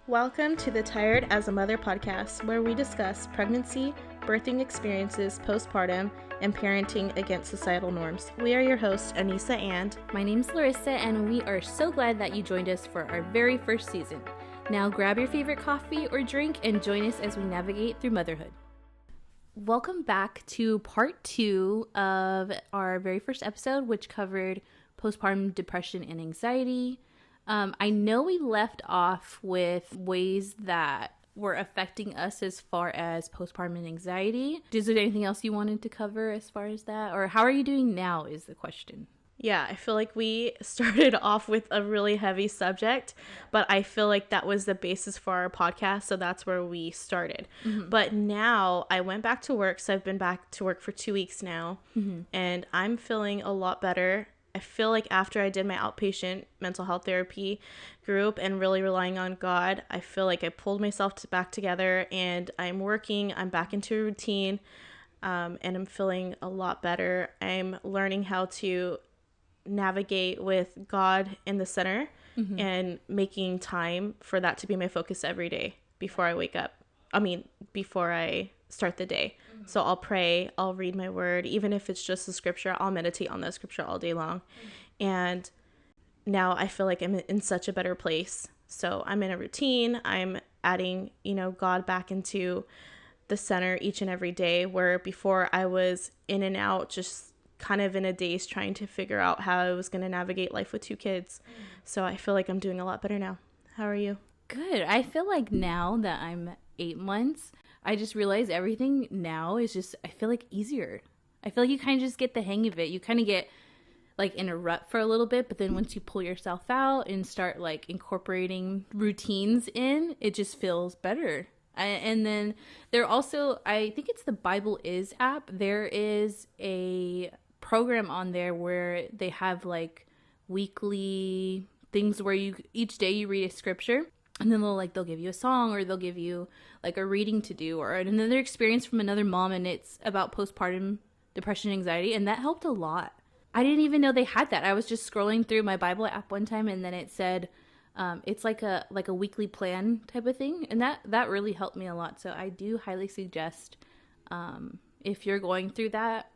Welcome to the Tired as a Mother podcast, where we discuss pregnancy, birthing experiences, postpartum, and parenting against societal norms. We are your hosts, Anissa and... My name's Larissa, and we are so glad that you joined us for our very first season. Now grab your favorite coffee or drink and join us as we navigate through motherhood. Welcome back to part 2 of our very first episode, which covered postpartum depression and anxiety. I know we left off with ways that were affecting us as far as postpartum anxiety. Is there anything else you wanted to cover as far as that? Or how are you doing now is the question. Yeah, I feel like we started off with a really heavy subject, but I feel like that was the basis for our podcast, so that's where we started. Mm-hmm. But now I went back to work, so I've been back to work for 2 weeks now, and I'm feeling a lot better. I feel like after I did my outpatient mental health therapy group and really relying on God, I feel like I pulled myself back together and I'm working, I'm back into a routine, and I'm feeling a lot better. I'm learning how to navigate with God in the center and making time for that to be my focus every day before I wake up. Before I start the day. So I'll pray, I'll read my word, even if it's just the scripture, I'll meditate on the scripture all day long. And now I feel like I'm in such a better place. So I'm in a routine, I'm adding, God back into the center each and every day, where before I was in and out, just kind of in a daze trying to figure out how I was going to navigate life with 2 kids. So I feel like I'm doing a lot better now. How are you? Good. I feel like now that I'm 8 months, I just realized everything now is just, I feel like easier. I feel like you kind of just get the hang of it. You kind of get like in a rut for a little bit, but then once you pull yourself out and start like incorporating routines in, it just feels better. And then there also, I think it's the Bible Is app. There is a program on there where they have like weekly things where each day you read a scripture. And then they'll give you a song, or they'll give you like a reading to do, or another experience from another mom, and it's about postpartum depression and anxiety, and that helped a lot. I didn't even know they had that. I was just scrolling through my Bible app one time, and then it said it's like a weekly plan type of thing, and that really helped me a lot. So I do highly suggest if you're going through that,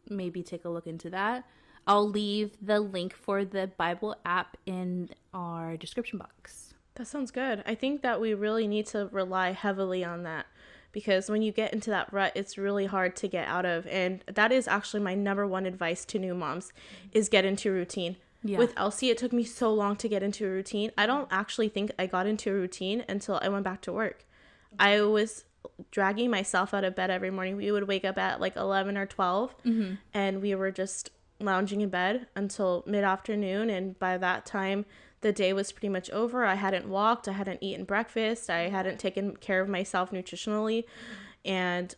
maybe take a look into that. I'll leave the link for the Bible app in our description box. That sounds good. I think that we really need to rely heavily on that, because when you get into that rut, it's really hard to get out of. And that is actually my number one advice to new moms, is get into a routine. Yeah. With Elsie, it took me so long to get into a routine. I don't actually think I got into a routine until I went back to work. I was dragging myself out of bed every morning. We would wake up at like 11 or 12 and we were just lounging in bed until mid-afternoon. And by that time, the day was pretty much over. I hadn't walked, I hadn't eaten breakfast, I hadn't taken care of myself nutritionally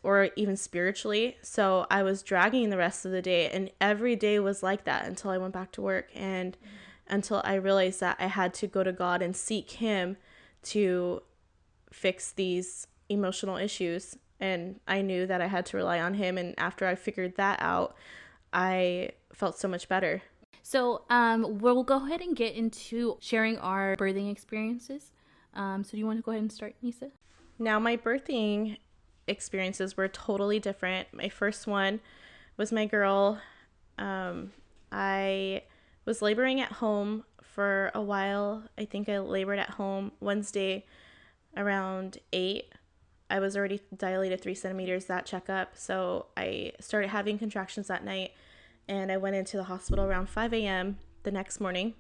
or even spiritually. So I was dragging the rest of the day, and every day was like that until I went back to work, and until I realized that I had to go to God and seek Him to fix these emotional issues. And I knew that I had to rely on Him, and after I figured that out, I felt so much better. So we'll go ahead and get into sharing our birthing experiences. So do you want to go ahead and start, Nisa? Now, my birthing experiences were totally different. My first one was my girl. I was laboring at home for a while. I think I labored at home Wednesday around 8. I was already dilated 3 centimeters that checkup. So I started having contractions that night. And I went into the hospital around 5 a.m. the next morning.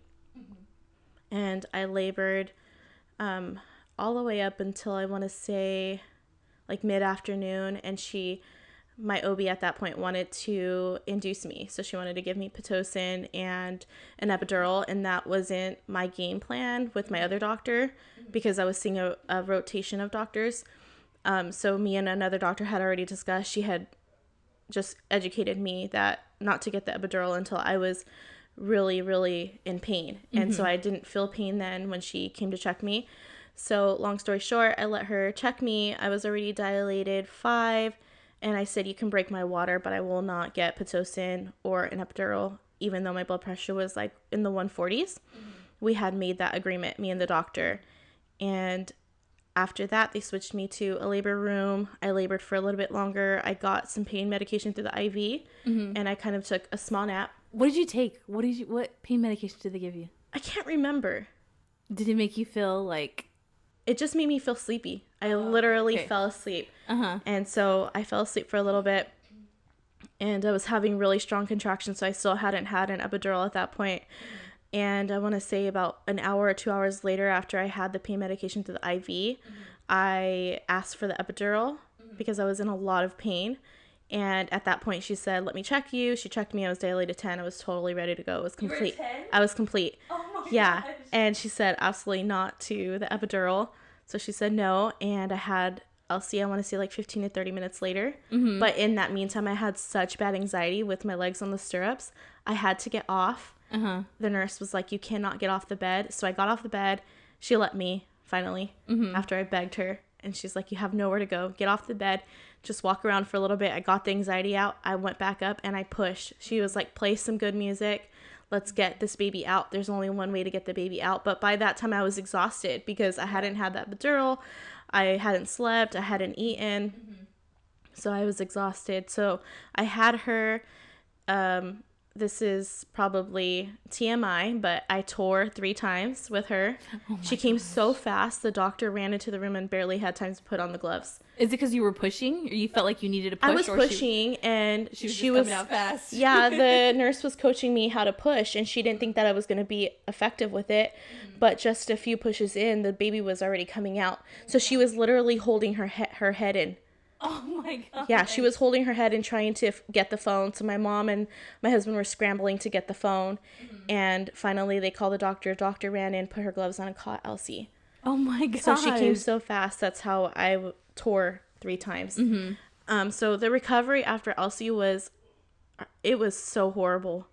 And I labored all the way up until I want to say like mid-afternoon. And my OB at that point wanted to induce me. So she wanted to give me Pitocin and an epidural. And that wasn't my game plan with my other doctor, because I was seeing a rotation of doctors. So me and another doctor had already discussed. She had just educated me that not to get the epidural until I was really, really in pain. And so I didn't feel pain then when she came to check me. So long story short, I let her check me. I was already dilated 5, and I said, you can break my water, but I will not get Pitocin or an epidural, even though my blood pressure was like in the 140s. We had made that agreement, me and the doctor. And after that, they switched me to a labor room. I labored for a little bit longer. I got some pain medication through the IV, and I kind of took a small nap. What did you take? What pain medication did they give you? I can't remember. Did it make you feel like... It just made me feel sleepy. I literally fell asleep. And so I fell asleep for a little bit, and I was having really strong contractions, so I still hadn't had an epidural at that point. And I want to say about an hour or 2 hours later, after I had the pain medication through the IV, I asked for the epidural because I was in a lot of pain. And at that point, she said, "Let me check you." She checked me. I was dilated 10. I was totally ready to go. It was complete. You were 10? I was complete. Oh my yeah. gosh. And she said absolutely not to the epidural. So she said no. And I had Elsie, I want to say like 15 to 30 minutes later. But in that meantime, I had such bad anxiety with my legs on the stirrups. I had to get off. The nurse was like, "You cannot get off the bed." So I got off the bed. She let me finally after I begged her. And she's like, "You have nowhere to go. Get off the bed. Just walk around for a little bit." I got the anxiety out. I went back up and I pushed. She was like, "Play some good music. Let's get this baby out. There's only one way to get the baby out." But by that time I was exhausted because I hadn't had that epidural. I hadn't slept. I hadn't eaten. So I was exhausted. So I had her, this is probably TMI, but I tore 3 times with her. She came so fast, the doctor ran into the room and barely had time to put on the gloves. Is it because you were pushing, or you felt like you needed to push? I was pushing, and she was coming out fast. Yeah, the nurse was coaching me how to push, and she didn't think that I was going to be effective with it. But just a few pushes in, the baby was already coming out. So she was literally holding her head in. Oh my god. Yeah, she was holding her head and trying to get the phone. So my mom and my husband were scrambling to get the phone. And finally they called the doctor. Doctor ran in, put her gloves on, and caught Elsie. Oh my god. So she came so fast. That's how I tore 3 times. So the recovery after Elsie was so horrible.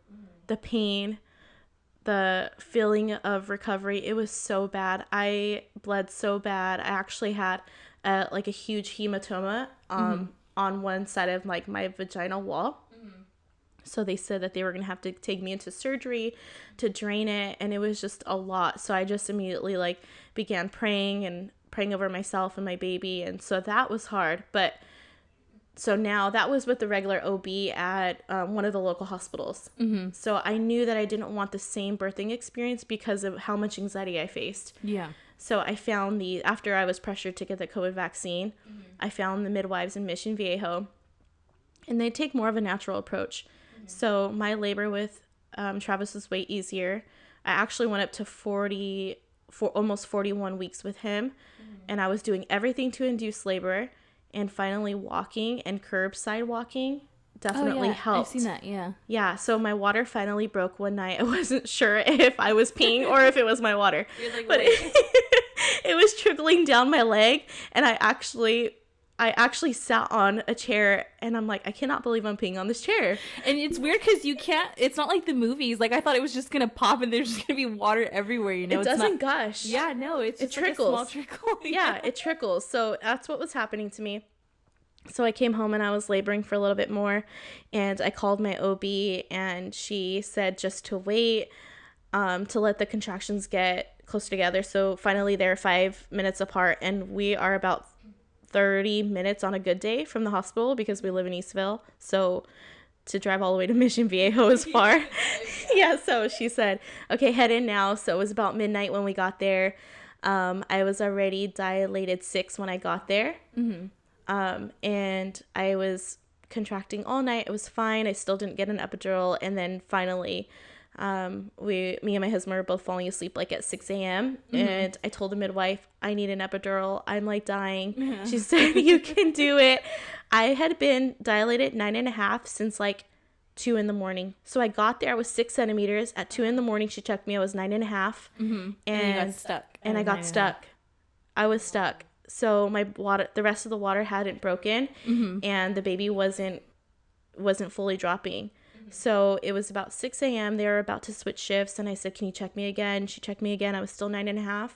The pain, the feeling of recovery, it was so bad. I bled so bad. I actually had like a huge hematoma on one side of like my vaginal wall. So they said that they were going to have to take me into surgery to drain it, and it was just a lot. So I just immediately like began praying over myself and my baby, and so that was hard. But so now that was with the regular OB at one of the local hospitals. So I knew that I didn't want the same birthing experience because of how much anxiety I faced. Yeah. So I found after I was pressured to get the COVID vaccine, I found the midwives in Mission Viejo, and they take more of a natural approach. So my labor with Travis was way easier. I actually went up to almost 41 weeks with him, and I was doing everything to induce labor, and finally walking and curbside walking definitely helped. I've seen that, yeah. Yeah, so my water finally broke one night. I wasn't sure if I was peeing or if it was my water. You're like, but it was trickling down my leg, and I actually sat on a chair, and I'm like, I cannot believe I'm peeing on this chair. And it's weird because you can't, it's not like the movies. Like, I thought it was just going to pop and there's just going to be water everywhere, you know? It doesn't gush. Yeah, no, it trickles. Like a small trickle. Yeah, it trickles. So that's what was happening to me. So I came home and I was laboring for a little bit more, and I called my OB, and she said just to wait, to let the contractions get close together. So finally they're 5 minutes apart, and we are about 30 minutes on a good day from the hospital because we live in Eastville. So to drive all the way to Mission Viejo is far. Yeah, so she said, okay, head in now. So it was about midnight when we got there. I was already dilated 6 when I got there. And I was contracting all night. It was fine. I still didn't get an epidural. And then finally, me and my husband were both falling asleep like at 6 a.m. And I told the midwife, I need an epidural. I'm like dying. She said, you can do it. I had been dilated 9.5 since like 2 a.m. So I got there. I was 6 centimeters. At 2 a.m, she checked me. I was 9.5. And you got stuck. And I got stuck. I was stuck. So the rest of the water hadn't broken, and the baby wasn't fully dropping. So it was about 6 a.m. They were about to switch shifts, and I said, can you check me again? She checked me again. I was still 9.5.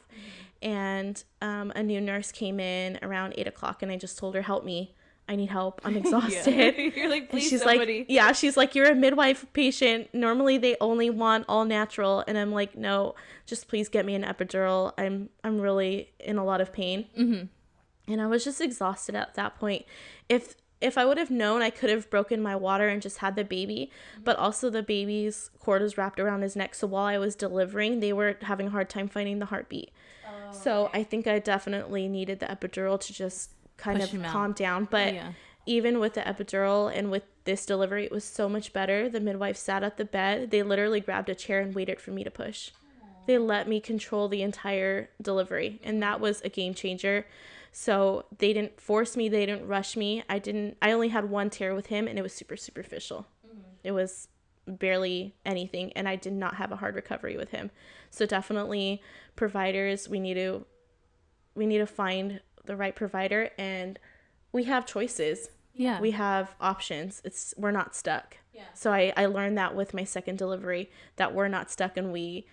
And a new nurse came in around 8 o'clock, and I just told her, help me. I need help. I'm exhausted. Yeah. You're like, And please, she's somebody. like, yeah, she's like, you're a midwife patient. Normally they only want all natural. And I'm like, no, just please get me an epidural. I'm really in a lot of pain. Mm-hmm. And I was just exhausted at that point. If I would have known, I could have broken my water and just had the baby. But also the baby's cord was wrapped around his neck. So while I was delivering, they were having a hard time finding the heartbeat. So I think I definitely needed the epidural to just kind Push of him out. calm down. But Yeah. even with the epidural and with this delivery, it was so much better. The midwife sat at the bed. They literally grabbed a chair and waited for me to push. They let me control the entire delivery, and that was a game changer. So they didn't force me. They didn't rush me. I only had one tear with him, and it was super superficial. It was barely anything, and I did not have a hard recovery with him. So definitely providers, we need to find the right provider, and we have choices. Yeah. We have options. We're not stuck. Yeah. So I learned that with my second delivery, that we're not stuck, and we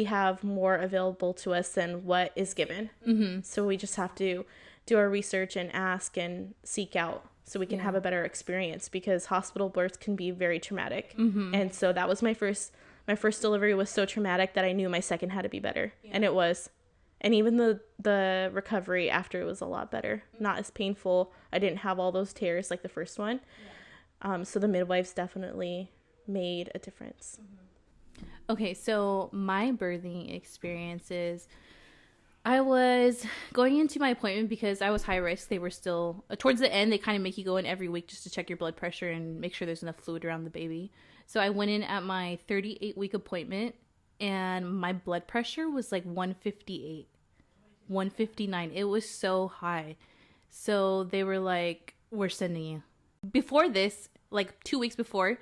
have more available to us than what is given. Mm-hmm. So we just have to do our research and ask and seek out so we can have a better experience, because hospital births can be very traumatic. Mm-hmm. And so that was my first delivery was so traumatic that I knew my second had to be better. Yeah. And it was. And even the recovery after was a lot better. Not as painful. I didn't have all those tears like the first one. Yeah. So the midwives definitely made a difference. Okay, so my birthing experiences, I was going into my appointment because I was high risk. They were still, towards the end, they kind of make you go in every week just to check your blood pressure and make sure there's enough fluid around the baby. So I went in at my 38-week appointment, and my blood pressure was like 158, 159. It was so high. So they were like, we're sending you. Before this, like 2 weeks before,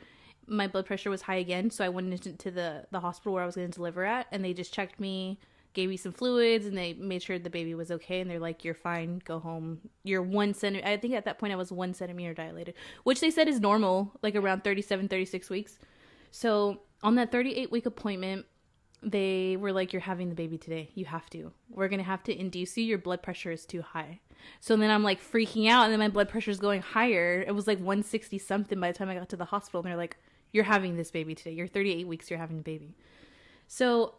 my blood pressure was high again, so I went into the hospital where I was going to deliver at, and they just checked me, gave me some fluids, and they made sure the baby was okay, and they're like, you're fine, go home. You're 1 centimeter, I think at that point I was 1 centimeter dilated, which they said is normal, like around 37, 36 weeks. So on that 38-week appointment, they were like, you're having the baby today. You have to. We're going to have to induce you. Your blood pressure is too high. So then I'm like freaking out, and then my blood pressure is going higher. It was like 160 something by the time I got to the hospital, and they're like, you're having this baby today. You're 38 weeks. You're having a baby. So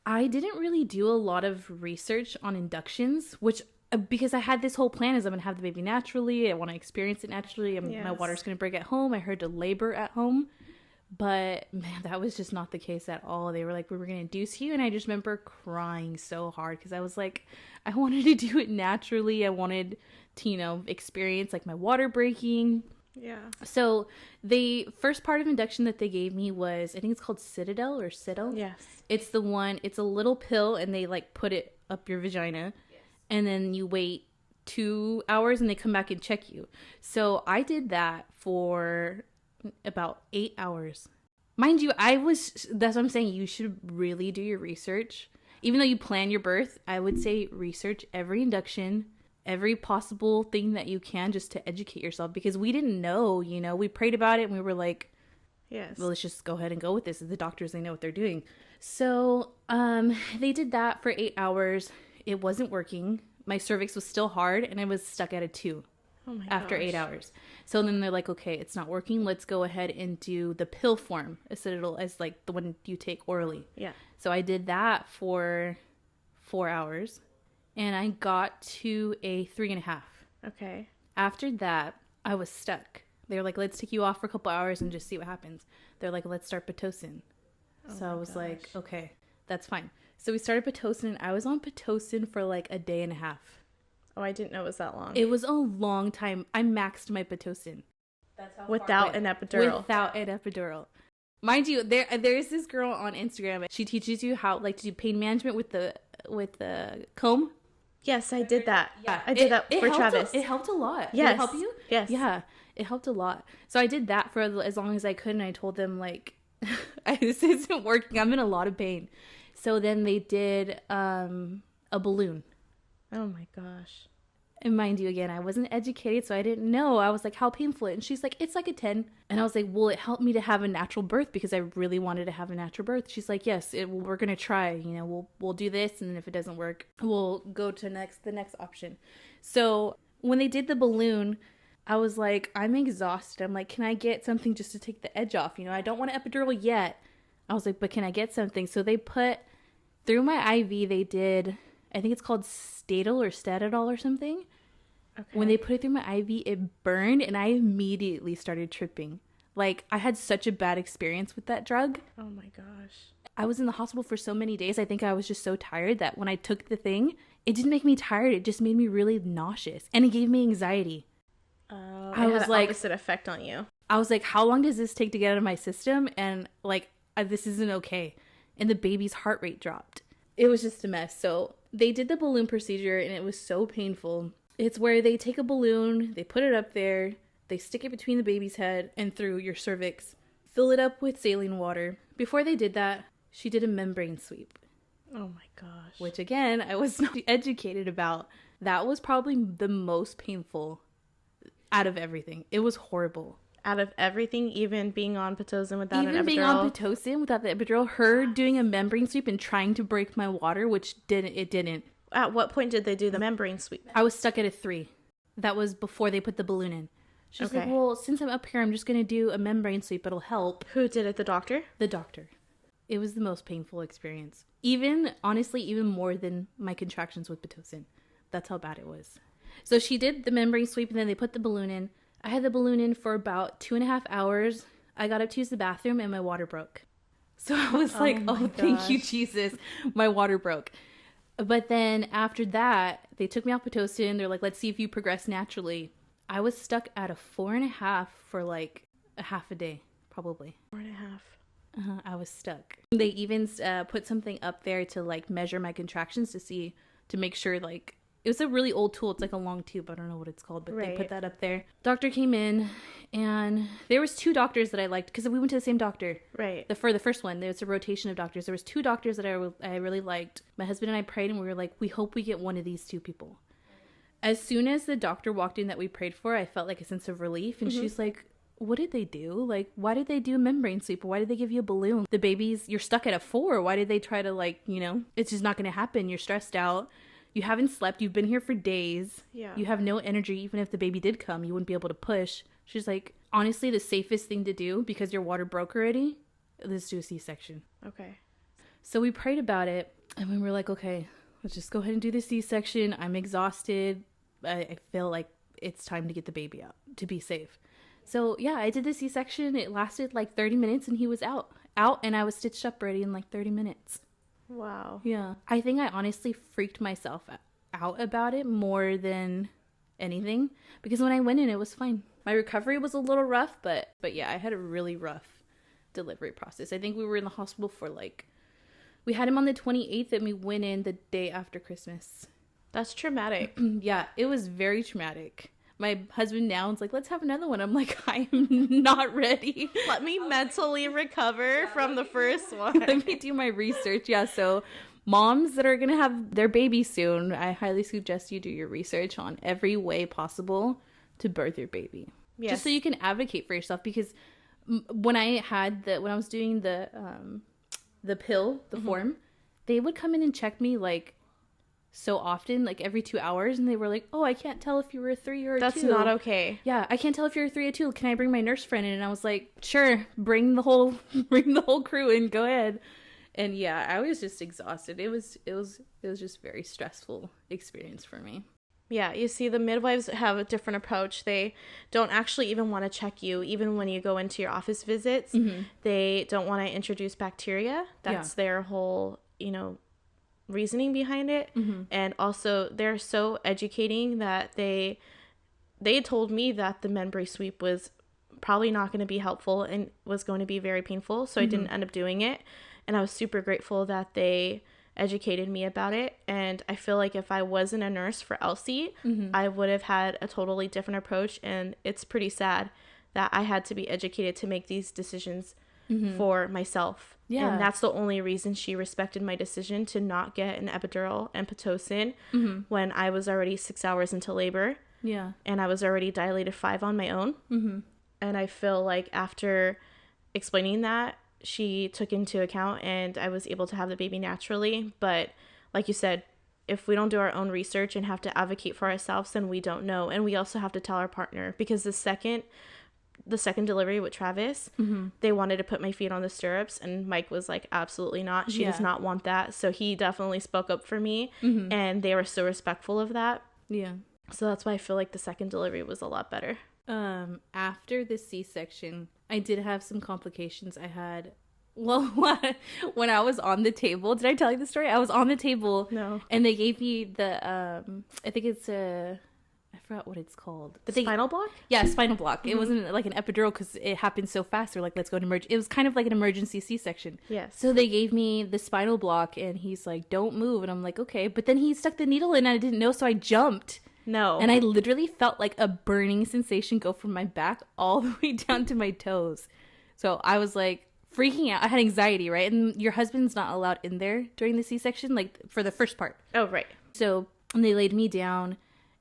I didn't really do a lot of research on inductions, which because I had this whole plan is I'm going to have the baby naturally. I want to experience it naturally. My water's going to break at home. I heard to labor at home. But man, that was just not the case at all. They were like, we were going to induce you. And I just remember crying so hard because I was like, I wanted to do it naturally. I wanted to, experience like my water breaking. Yeah. So the first part of induction that they gave me was, I think it's called Citadel or Citadel. Yes. It's the one, it's a little pill, and they like put it up your vagina. Yes. And then you wait 2 hours and they come back and check you. So I did that for about 8 hours. Mind you, that's what I'm saying. You should really do your research. Even though you plan your birth, I would say research every induction, every possible thing that you can, just to educate yourself, because we didn't know, we prayed about it and we were like, yes, well, let's just go ahead and go with this. The doctors, they know what they're doing. So, they did that for 8 hours. It wasn't working. My cervix was still hard and I was stuck at a 2 after 8 hours. So then they're like, okay, it's not working. Let's go ahead and do the pill form, Citadel, as like the one you take orally. Yeah. So I did that for 4 hours. And I got to a 3.5. Okay. After that, I was stuck. They were like, let's take you off for a couple hours and just see what happens. They're like, let's start Pitocin. So I was like, okay, that's fine. So we started Pitocin, and I was on Pitocin for like a day and a half. Oh, I didn't know it was that long. It was a long time. I maxed my Pitocin. That's how without an epidural. Without an epidural. Mind you, there's this girl on Instagram. She teaches you how to do pain management with the comb. Yes, I did that. Yeah, I did that for Travis. It helped a lot. Yes. Did it help you? Yes. Yeah, it helped a lot. So I did that for as long as I could, and I told them, like, this isn't working. I'm in a lot of pain. So then they did a balloon. Oh my gosh. And mind you, again, I wasn't educated, so I didn't know. I was like, how painful it? And she's like, it's like a 10. And I was like, well, it helped me to have a natural birth because I really wanted to have a natural birth. She's like, yes, we're going to try. We'll do this. And then if it doesn't work, we'll go to the next option. So when they did the balloon, I was like, I'm exhausted. I'm like, can I get something just to take the edge off? I don't want an epidural yet. I was like, but can I get something? So they put through my IV, they did, I think it's called Statidol or something. Okay. When they put it through my IV, it burned and I immediately started tripping. Like, I had such a bad experience with that drug. Oh my gosh. I was in the hospital for so many days. I think I was just so tired that when I took the thing, it didn't make me tired. It just made me really nauseous and it gave me anxiety. I was like, opposite effect on you. I was like, how long does this take to get out of my system? And like, this isn't okay. And the baby's heart rate dropped. It was just a mess. So they did the balloon procedure and it was so painful. It's where they take a balloon, they put it up there, they stick it between the baby's head and through your cervix, fill it up with saline water. Before they did that, she did a membrane sweep. Oh my gosh. Which again, I was not educated about. That was probably the most painful out of everything. It was horrible. Out of everything, even being on Pitocin without an epidural? Even being on Pitocin without the epidural, her doing a membrane sweep and trying to break my water, which didn't. At what point did they do the membrane sweep? I was stuck at a 3. That was before they put the balloon in. She's like, well, since I'm up here, I'm just going to do a membrane sweep. It'll help. Who did it? The doctor? The doctor. It was the most painful experience. Honestly, even more than my contractions with Pitocin. That's how bad it was. So she did the membrane sweep and then they put the balloon in. I had the balloon in for about 2.5 hours. I got up to use the bathroom and my water broke. So I was like, thank you, Jesus. My water broke. But then after that, they took me off Pitocin. They're like, let's see if you progress naturally. I was stuck at a 4.5 for like a half a day, probably. 4.5. I was stuck. They even put something up there to like measure my contractions to make sure like, it was a really old tool. It's like a long tube. I don't know what it's called, but They put that up there. Doctor came in and there was 2 doctors that I liked because we went to the same doctor. Right. For the first one, there was a rotation of doctors. There was 2 doctors that I really liked. My husband and I prayed and we were like, we hope we get one of these 2 people. As soon as the doctor walked in that we prayed for, I felt like a sense of relief. And she's like, what did they do? Like, why did they do a membrane sweep? Why did they give you a balloon? The baby's, you're stuck at a 4. Why did they try to like, it's just not going to happen. You're stressed out. You haven't slept. You've been here for days. Yeah. You have no energy. Even if the baby did come, you wouldn't be able to push. She's like, honestly, the safest thing to do because your water broke already, let's do a C-section. Okay. So we prayed about it and we were like, okay, let's just go ahead and do the C-section. I'm exhausted. I feel like it's time to get the baby out to be safe. So yeah, I did the C-section. It lasted like 30 minutes and he was out and I was stitched up ready in like 30 minutes. Wow. Yeah. I think I honestly freaked myself out about it more than anything because when I went in, it was fine. My recovery was a little rough, but yeah, I had a really rough delivery process. I think we were in the hospital for we had him on the 28th and we went in the day after Christmas. That's traumatic. Yeah, it was very traumatic. My husband now is like, let's have another one. I'm like, I am not ready. Let me mentally recover from the first one. Let me do my research. Yeah, so moms that are going to have their baby soon, I highly suggest you do your research on every way possible to birth your baby. Yes. Just so you can advocate for yourself because when I was doing the pill, the form, they would come in and check me like so often, like every 2 hours, and they were like, oh, I can't tell if you were a 3 or a 2. That's not okay. Yeah, I can't tell if you're a 3 or 2. Can I bring my nurse friend in? And I was like, sure, bring the whole crew in, go ahead. And yeah, I was just exhausted. It was just very stressful experience for me. Yeah, you see, the midwives have a different approach. They don't actually even want to check you, even when you go into your office visits. They don't want to introduce bacteria. That's their whole, reasoning behind it. And also they're so educating that they told me that the membrane sweep was probably not going to be helpful and was going to be very painful, so I didn't end up doing it. And I was super grateful that they educated me about it. And I feel like if I wasn't a nurse for Elsie, I would have had a totally different approach. And it's pretty sad that I had to be educated to make these decisions for myself. Yeah. And that's the only reason she respected my decision to not get an epidural and Pitocin when I was already 6 hours into labor. Yeah. And I was already dilated 5 on my own. And I feel like after explaining that, she took into account and I was able to have the baby naturally. But like you said, if we don't do our own research and have to advocate for ourselves, then we don't know. And we also have to tell our partner, because the second delivery with Travis, they wanted to put my feet on the stirrups, and Mike was like, absolutely not. She does not want that. So he definitely spoke up for me, and they were so respectful of that. Yeah. So that's why I feel like the second delivery was a lot better. After the C-section, I did have some complications. I had, well, when I was on the table, did I tell you the story? I was on the table. No. And they gave me the, I think it's I forgot what it's called. But Spinal block? Yeah, spinal block. It wasn't like an epidural because it happened so fast. They're like, let's go to emergency. It was kind of like an emergency C-section. Yes. So they gave me the spinal block, and he's like, don't move. And I'm like, okay. But then he stuck the needle in, and I didn't know, so I jumped. No. And I literally felt like a burning sensation go from my back all the way down to my toes. So I was like freaking out. I had anxiety, right? And your husband's not allowed in there during the C-section, like for the first part. Oh, right. So they laid me down,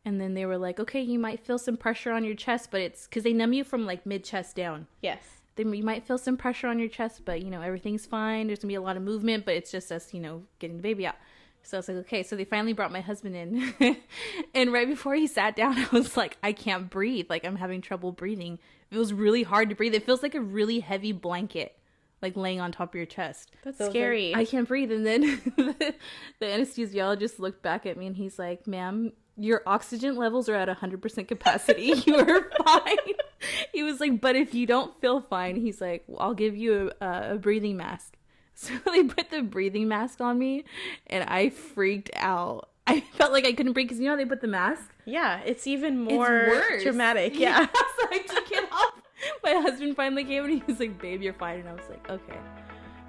and then they were like, okay, you might feel some pressure on your chest, but it's because they numb you from like mid-chest down. Yes. Then you might feel some pressure on your chest, but, you know, everything's fine. There's going to be a lot of movement, but it's just us, you know, getting the baby out. So I was like, okay. So they finally brought my husband in. And right before he sat down, I was like, I can't breathe. Like, I'm having trouble breathing. It was really hard to breathe. It feels like a really heavy blanket, like laying on top of your chest. That's so scary. I can't breathe. And then the anesthesiologist looked back at me, and he's like, ma'am, your oxygen levels are at 100% capacity. You are fine. He was like, but if you don't feel fine, he's like, well, I'll give you a breathing mask. So they put the breathing mask on me, and I freaked out. I felt like I couldn't breathe because, you know, they put the mask. Yeah, it's even more dramatic. Yeah. So I took it off. My husband finally came, and he was like, babe, you're fine. And I was like, okay.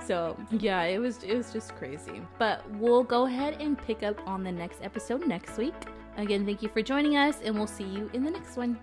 So yeah, it was just crazy. But we'll go ahead and pick up on the next episode next week. Again, thank you for joining us, and we'll see you in the next one.